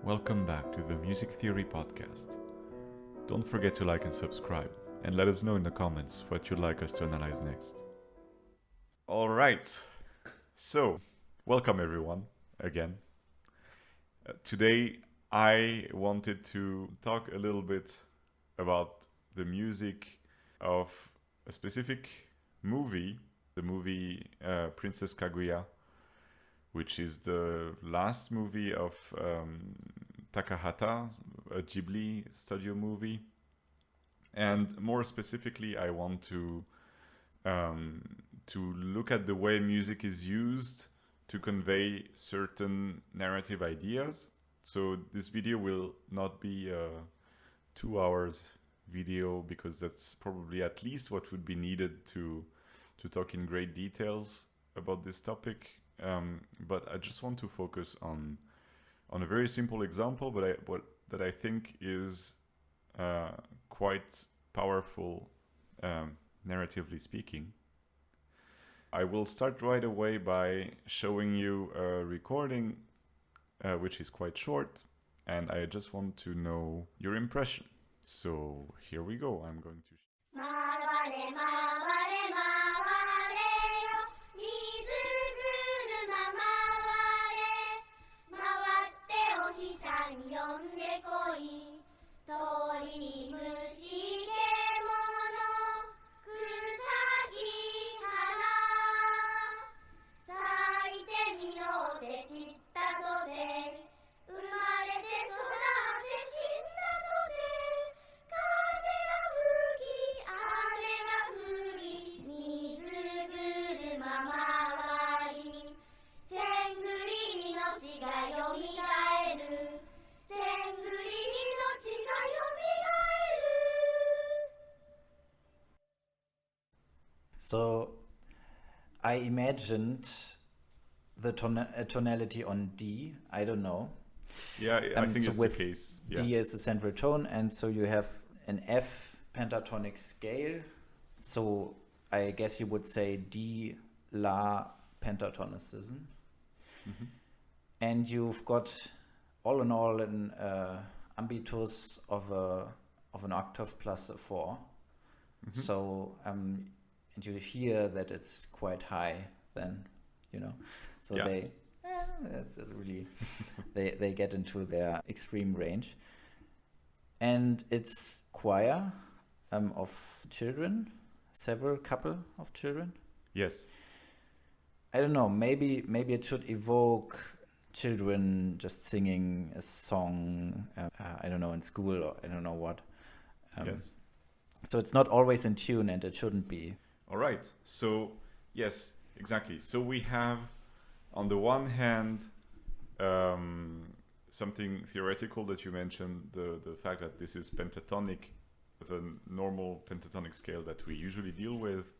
Welcome back to the Music Theory Podcast. Don't forget to like and subscribe, and let us know in the comments what you'd like us to analyze next. All right, so welcome everyone again. Today I wanted to talk a little bit about the music of a specific movie, the movie Princess Kaguya, which is the last movie of Takahata, a Ghibli studio movie. And more specifically, I want to look at the way music is used to convey certain narrative ideas. So this video will not be a 2 hours video, because that's probably at least what would be needed to talk in great details about this topic. But I just want to focus on a very simple example, but that I think is quite powerful, narratively speaking. I will start right away by showing you a recording, which is quite short, and I just want to know your impression. So here we go. I'm going to. 回れ回れ回れよ水車回れ回ってお日さん呼んでこい鳥虫獣草木花咲いて実って散ったとて生まれて育って死んだとて風が吹き雨が降り水車回り千繰り命がよみがえる千繰り命がよみがえる So I imagined the tonality on D. I don't know. Yeah, I think so it's with the case. Yeah. D is the central tone, and so you have an F pentatonic scale. So I guess you would say D La pentatonicism. Mhm. And you've got all in all an ambitus of an octave plus a 4. Mhm. So and you hear that it's quite high then, so Yeah. that's really they get into their extreme range. And it's choir of children, several couple of children. Yes. I don't know, maybe it should evoke children just singing a song, I don't know, in school, or I don't know what. Yes. So it's not always in tune, and it shouldn't be. All right. So, yes, exactly. So we have, on the one hand, something theoretical that you mentioned, the fact that this is pentatonic, the normal pentatonic scale that we usually deal with.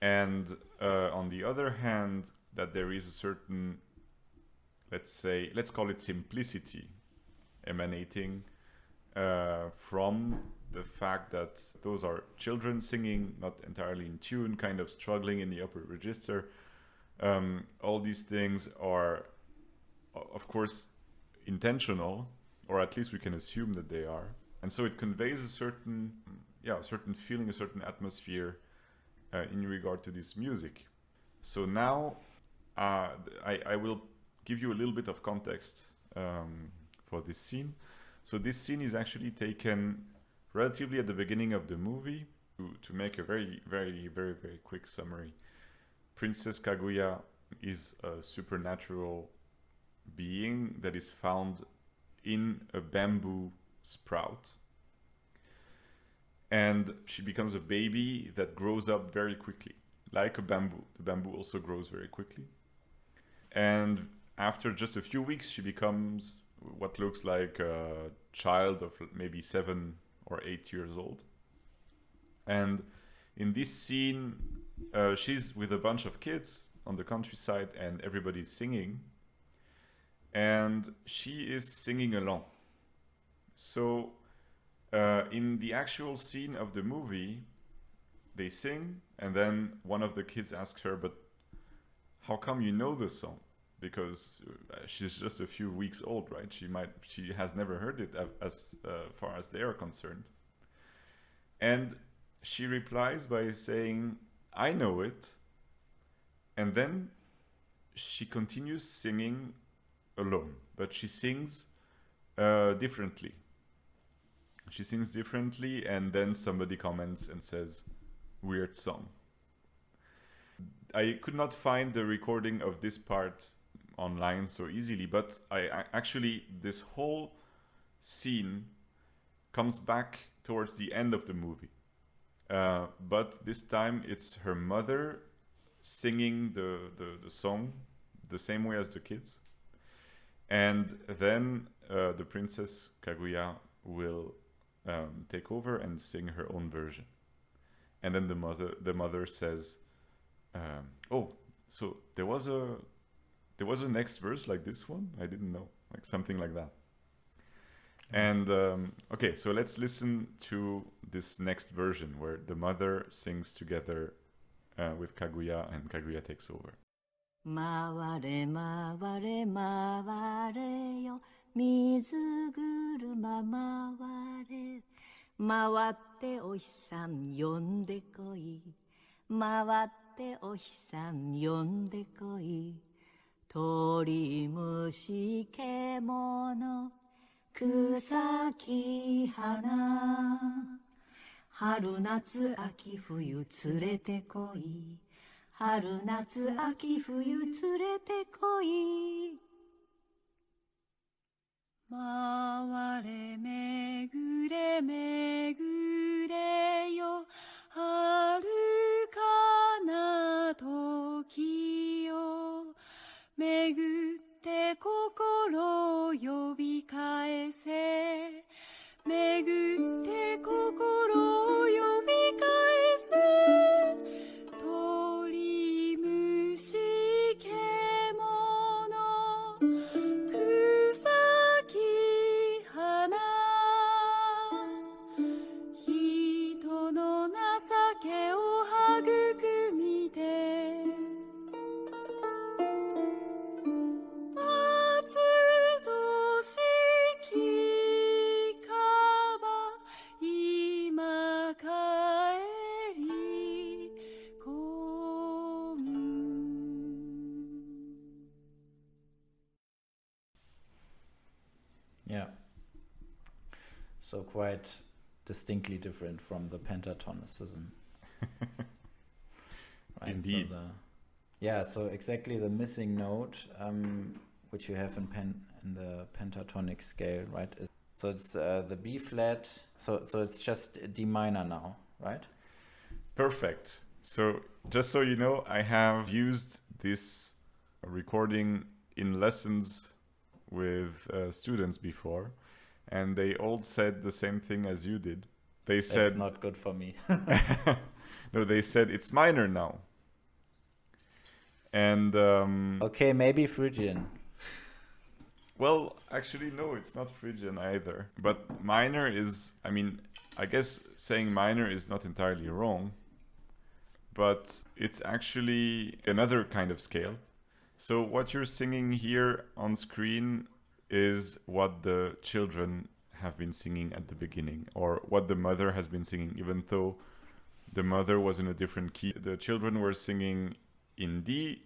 And on the other hand, that there is a certain, let's call it simplicity, emanating from the fact that those are children singing, not entirely in tune, kind of struggling in the upper register. All these things are, of course, intentional, or at least we can assume that they are. And so it conveys a certain feeling, a certain atmosphere in regard to this music. So now I will give you a little bit of context for this scene. So this scene is actually taken relatively at the beginning of the movie. To make a very, very, very, very quick summary, Princess Kaguya is a supernatural being that is found in a bamboo sprout. And she becomes a baby that grows up very quickly, like a bamboo. The bamboo also grows very quickly. And after just a few weeks, she becomes what looks like a child of maybe 7 or 8 years old. And in this scene, she's with a bunch of kids on the countryside, and everybody's singing. And she is singing along. So in the actual scene of the movie, they sing, and then one of the kids asks her, "But how come you know the song?" because she's just a few weeks old, right? She has never heard it as far as they are concerned. And she replies by saying, "I know it." And then she continues singing alone, but she sings differently. She sings differently, and then somebody comments and says, "Weird song." I could not find the recording of this part online so easily, but I actually, this whole scene comes back towards the end of the movie. But this time it's her mother singing the song the same way as the kids. And then the Princess Kaguya will take over and sing her own version. And then the mother says, "Oh, so there was a next verse like this one? I didn't know." Like something like that. And okay, so let's listen to this next version where the mother sings together with Kaguya, and Kaguya takes over. 回れ回れ回れよ水車回れ回ってお日さん呼んでこい回ってお日さん呼んでこい鳥虫獣草木花春夏秋冬連れてこい春夏秋冬連れてこい回れ巡れ巡れよ遥かな時よ巡って心呼び返せ巡って心呼び返せ鳥虫獣草木花人の情けを育みて松戸式かば今帰りこん Yeah. So quite distinctly different from the pentatonicism. Right, Indeed. So exactly the missing note, which you have in the pentatonic scale, right? So it's the B flat. So it's just D minor now, right? Perfect. So just so you know, I have used this recording in lessons with students before, and they all said the same thing as you did. They said, That's not good for me. no, they said it's minor now. And Okay, maybe Phrygian. well, actually, no, it's not Phrygian either. But minor is, I mean, I guess saying minor is not entirely wrong, but it's actually another kind of scale. So what you're singing here on screen is what the children have been singing at the beginning, or what the mother has been singing, even though the mother was in a different key. The children were singing in D,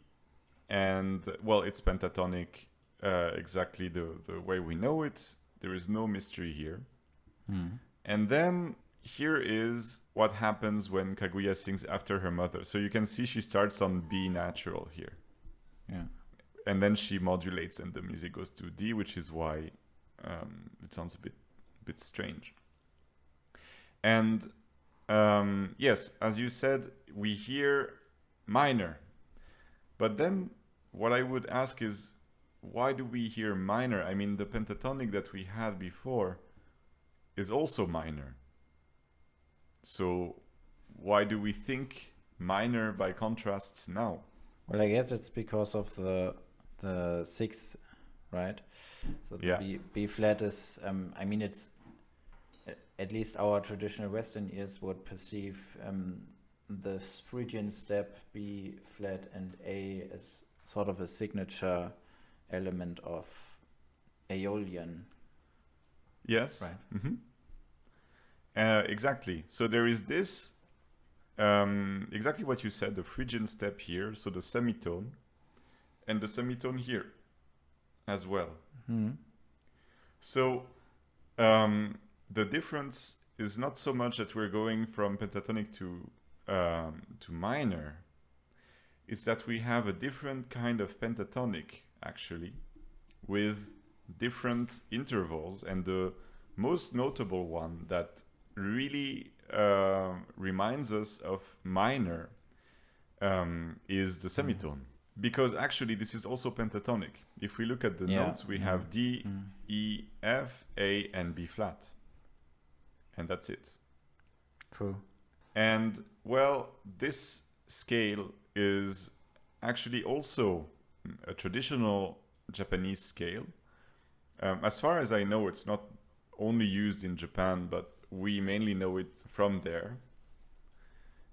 and, well, it's pentatonic, exactly the way we know it. There is no mystery here. And then here is what happens when Kaguya sings after her mother. So you can see she starts on B natural here. Yeah. And then she modulates and the music goes to D, which is why it sounds a bit strange. And yes, as you said, we hear minor. But then what I would ask is, why do we hear minor? I mean, the pentatonic that we had before is also minor. So why do we think minor by contrast now? Well, I guess it's because of the sixth, right? So the Yeah. B flat is, I mean, it's at least our traditional Western ears would perceive the Phrygian step B flat and A as sort of a signature element of Aeolian. Yes. Right. Hmm. Exactly. So there is this, exactly what you said, the Phrygian step here, so the semitone, and the semitone here as well. Hmm. So the difference is not so much that we're going from pentatonic to minor. It's that we have a different kind of pentatonic, actually, with different intervals, and the most notable one that really reminds us of minor is the semitone. Because actually this is also pentatonic. If we look at the notes, we have D, E, F, A, and B flat. And that's it. True. And well, this scale is actually also a traditional Japanese scale. As far as I know, it's not only used in Japan, but we mainly know it from there.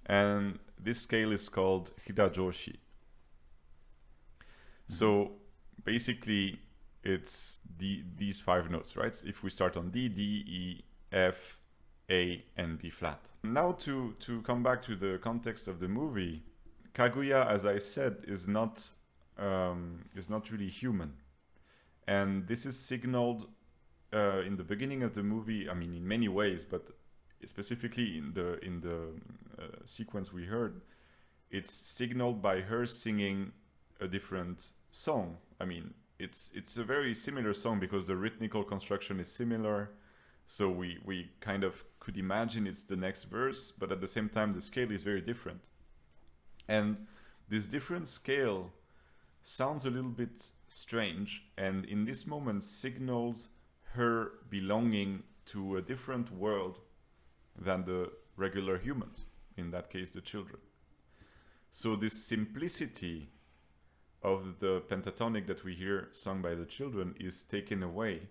And this scale is called Hirajoshi. So basically, it's these 5 notes, right? If we start on D, D, E, F, A, and B flat. Now to come back to the context of the movie, Kaguya, as I said, is not really human, and this is signaled in the beginning of the movie. I mean, in many ways, but specifically in the sequence we heard, it's signaled by her singing a different song. I mean, it's a very similar song because the rhythmical construction is similar, so we kind of could imagine it's the next verse, but at the same time the scale is very different. And this different scale sounds a little bit strange, and in this moment signals her belonging to a different world than the regular humans, in that case the children. So this simplicity of the pentatonic that we hear sung by the children is taken away,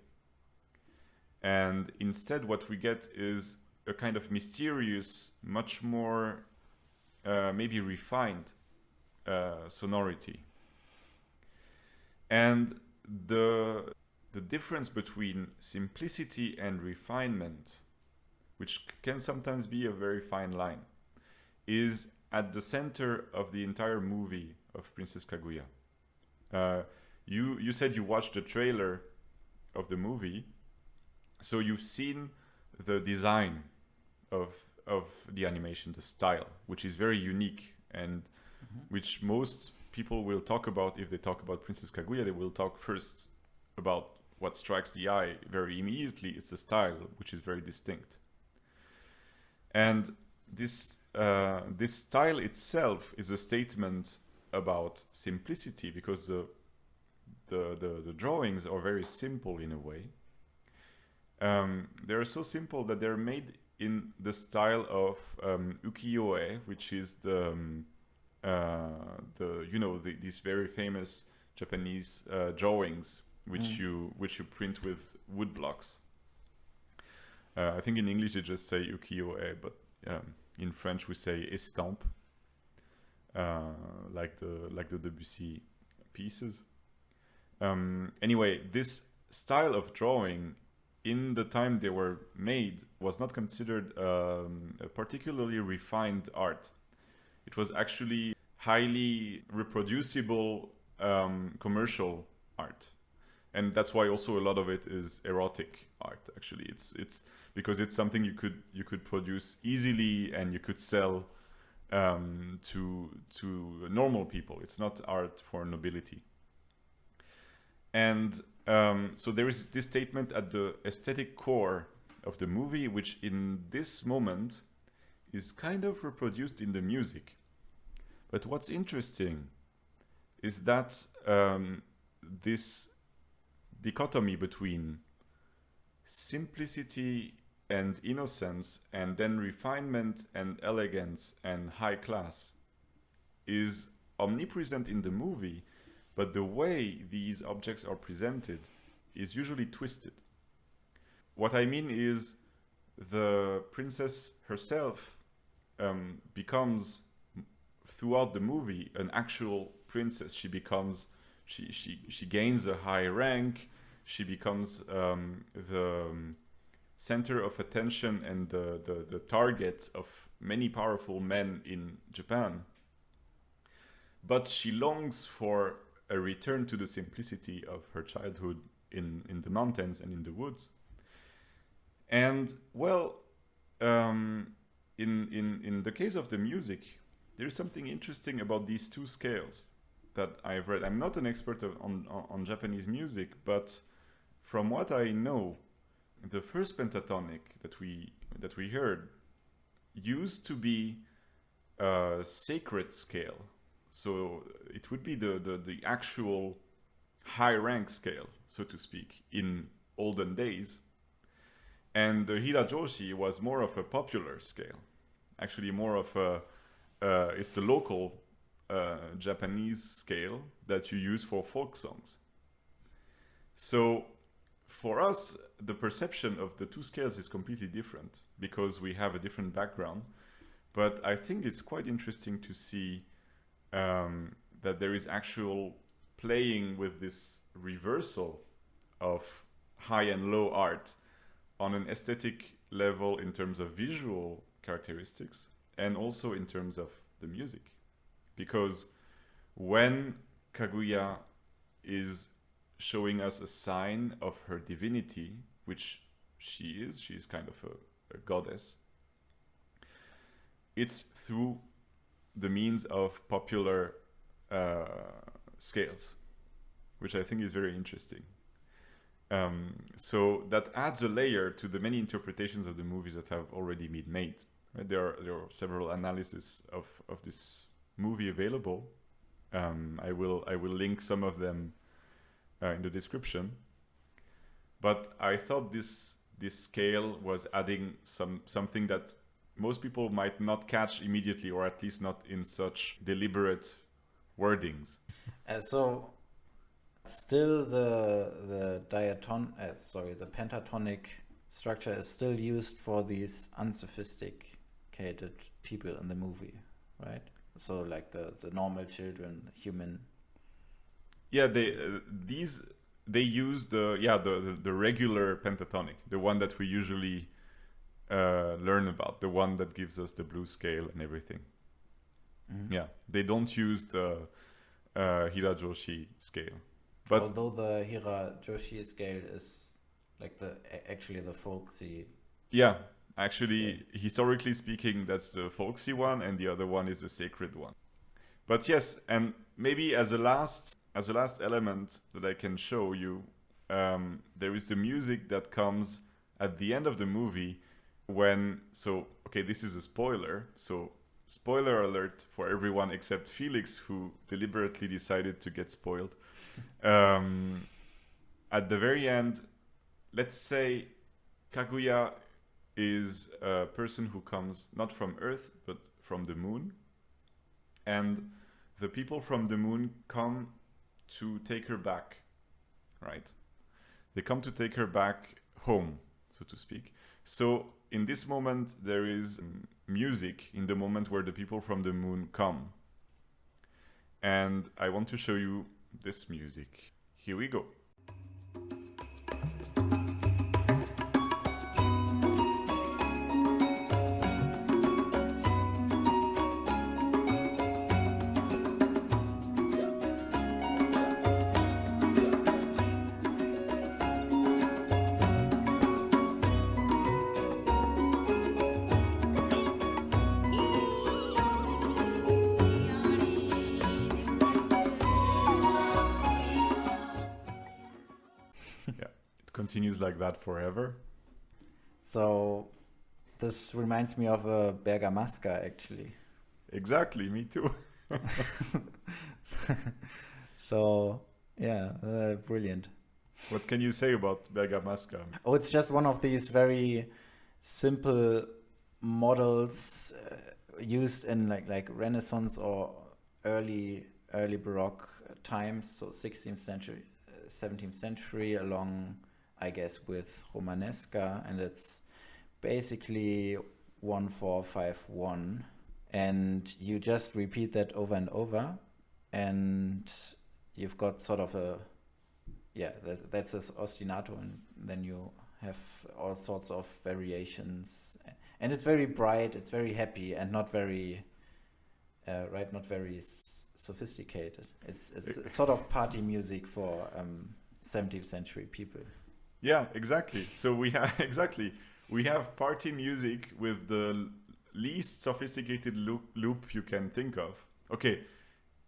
and instead what we get is a kind of mysterious, much more maybe refined sonority. And the difference between simplicity and refinement, which can sometimes be a very fine line, is at the center of the entire movie of Princess Kaguya. You said you watched the trailer of the movie, so you've seen the design of the animation, the style, which is very unique, and which most people will talk about. If they talk about Princess Kaguya, they will talk first about what strikes the eye very immediately. It's the style, which is very distinct. And this style itself is a statement about simplicity, because the drawings are very simple in a way. They're so simple that they're made in the style of Ukiyo-e, which is these very famous Japanese drawings which you print with wood blocks. I think in English they just say Ukiyo-e, but in French we say estampe, like the Debussy pieces. Anyway, this style of drawing in the time they were made was not considered a particularly refined art. It was actually highly reproducible commercial art, and that's why also a lot of it is erotic art. Actually, it's because it's something you could produce easily and you could sell to normal people. It's not art for nobility. And so there is this statement at the aesthetic core of the movie, which in this moment is kind of reproduced in the music. But what's interesting is that this dichotomy between simplicity and innocence, and then refinement and elegance and high class, is omnipresent in the movie, but the way these objects are presented is usually twisted. What I mean is the princess herself becomes, throughout the movie, an actual princess. She becomes she gains a high rank. She becomes the center of attention and the target of many powerful men in Japan. But she longs for a return to the simplicity of her childhood in the mountains and in the woods. And well, in the case of the music, there's something interesting about these two scales that I've read. I'm not an expert on Japanese music, but from what I know, the first pentatonic that we heard used to be a sacred scale. So it would be the actual high rank scale, so to speak, in olden days. And the Hirajoshi was more of a popular scale, actually more of it's the local Japanese scale that you use for folk songs. So for us, the perception of the two scales is completely different because we have a different background. But I think it's quite interesting to see that there is actual playing with this reversal of high and low art on an aesthetic level in terms of visual characteristics and also in terms of the music. Because when Kaguya is showing us a sign of her divinity, which she's kind of a goddess, it's through the means of popular scales, which I think is very interesting. So that adds a layer to the many interpretations of the movies that have already been made. Right? There are several analyses of this movie available. I will link some of them in the description. But I thought this scale was adding something that most people might not catch immediately, or at least not in such deliberate wordings. So still the pentatonic structure is still used for these unsophisticated people in the movie, right? So like the normal children, the human. Yeah, they use the regular pentatonic, the one that we usually learn about, the one that gives us the blue scale and everything. Mm-hmm. Yeah, they don't use the Hirajoshi scale. But although the Hirajoshi scale is like actually the folksy. Yeah, actually, scale. Historically speaking, that's the folksy one, and the other one is the sacred one. But yes, and maybe as a last element that I can show you, there is the music that comes at the end of the movie this is a spoiler, so spoiler alert for everyone except Felix, who deliberately decided to get spoiled. At the very end, let's say Kaguya is a person who comes not from Earth, but from the moon. And the people from the moon come to take her back, right? They come to take her back home, so to speak. So in this moment, there is music in the moment where the people from the moon come. And I want to show you this music. Here we go. Continues like that forever. So this reminds me of a Bergamasca, actually. Exactly, me too. So yeah, brilliant. What can you say about Bergamasca? Oh, it's just one of these very simple models used in like Renaissance or early Baroque times, so 16th century, 17th century, along I guess with Romanesca, and it's basically 1-4-5-1, and you just repeat that over and over, and you've got sort of that's a ostinato, and then you have all sorts of variations, and it's very bright, it's very happy, and not very not very sophisticated. It's sort of party music for 17th century people. Yeah, exactly. So we have we have party music with the least sophisticated loop you can think of. Okay,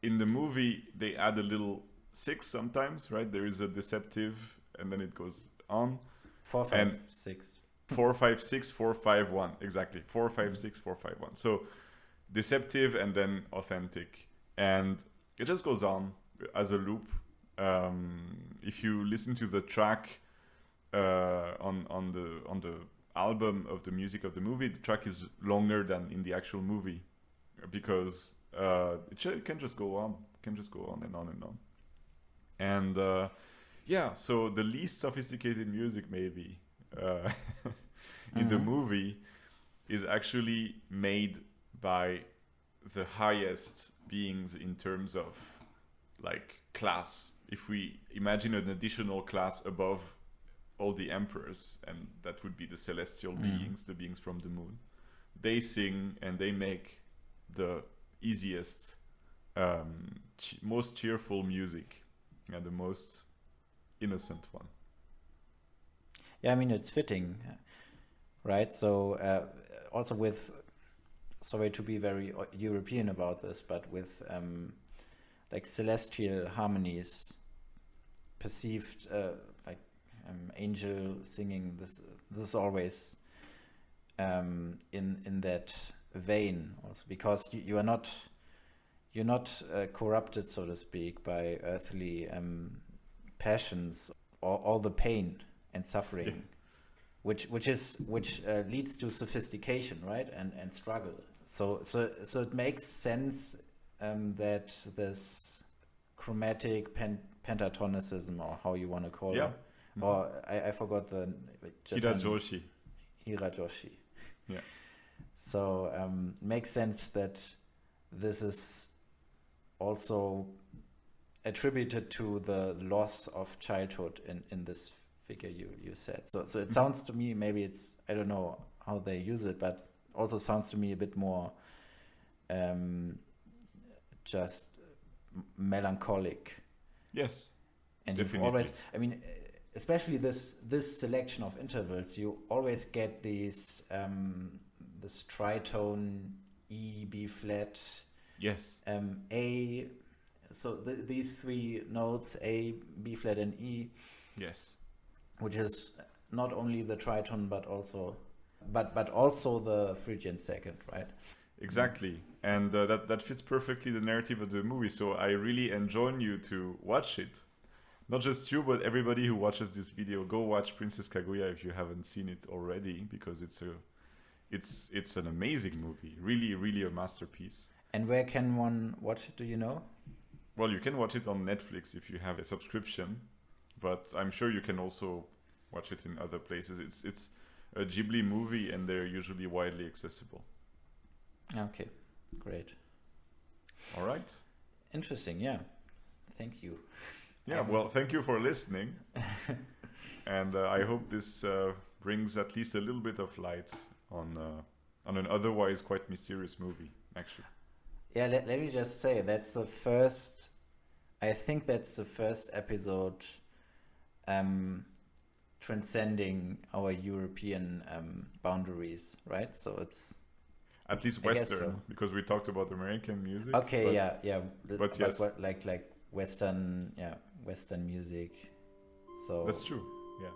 in the movie they add a little 6 sometimes, right? There is a deceptive, and then it goes on. 4, 5, 6. 4, 5, 6, 4, 5, 1. Exactly. 4, 5, 6, 4, 5, 1. So deceptive and then authentic. And it just goes on as a loop. If you listen to the track on the album of the music of the movie, the track is longer than in the actual movie, because it can just go on. Can just go on and on and on. And yeah, so the least sophisticated music maybe in the movie is actually made by the highest beings in terms of like class. If we imagine an additional class above all the emperors, and that would be the celestial beings, the beings from the moon, they sing and they make the easiest, most cheerful music, and the most innocent one. Yeah, I mean, it's fitting, right? So also with, sorry to be very European about this, but with like celestial harmonies, perceived like angel singing, this is always in that vein also, because you're not corrupted, so to speak, by earthly passions or all the pain and suffering, which leads to sophistication, right, and struggle. So it makes sense that this chromatic pentatonicism, or how you want to call it, or I forgot the Hirajoshi. Yeah. So makes sense that this is also attributed to the loss of childhood in this figure you said. So it sounds to me, maybe it's, I don't know how they use it, but also sounds to me a bit more just melancholic. Yes. And definitely. You've always, I mean, especially this selection of intervals, you always get these this tritone E, B flat, yes, A. So these 3 notes, A, B flat, and E. Yes. Which is not only the tritone, but also the Phrygian second, right? Exactly, and that fits perfectly the narrative of the movie. So I really enjoin you to watch it. Not just you, but everybody who watches this video, go watch Princess Kaguya if you haven't seen it already, because it's an amazing movie, really, really a masterpiece. And where can one watch it? Do you know? Well, you can watch it on Netflix if you have a subscription, but I'm sure you can also watch it in other places. It's a Ghibli movie, and they're usually widely accessible. Okay, great. All right. Interesting, yeah. Thank you. Yeah, well, thank you for listening. And I hope this brings at least a little bit of light on an otherwise quite mysterious movie, actually. Yeah, let me just say, I think that's the first episode transcending our European boundaries, right? So it's... At least Western, because we talked about American music. Okay, but, yeah. But yes. Like Western music. So that's true, yeah.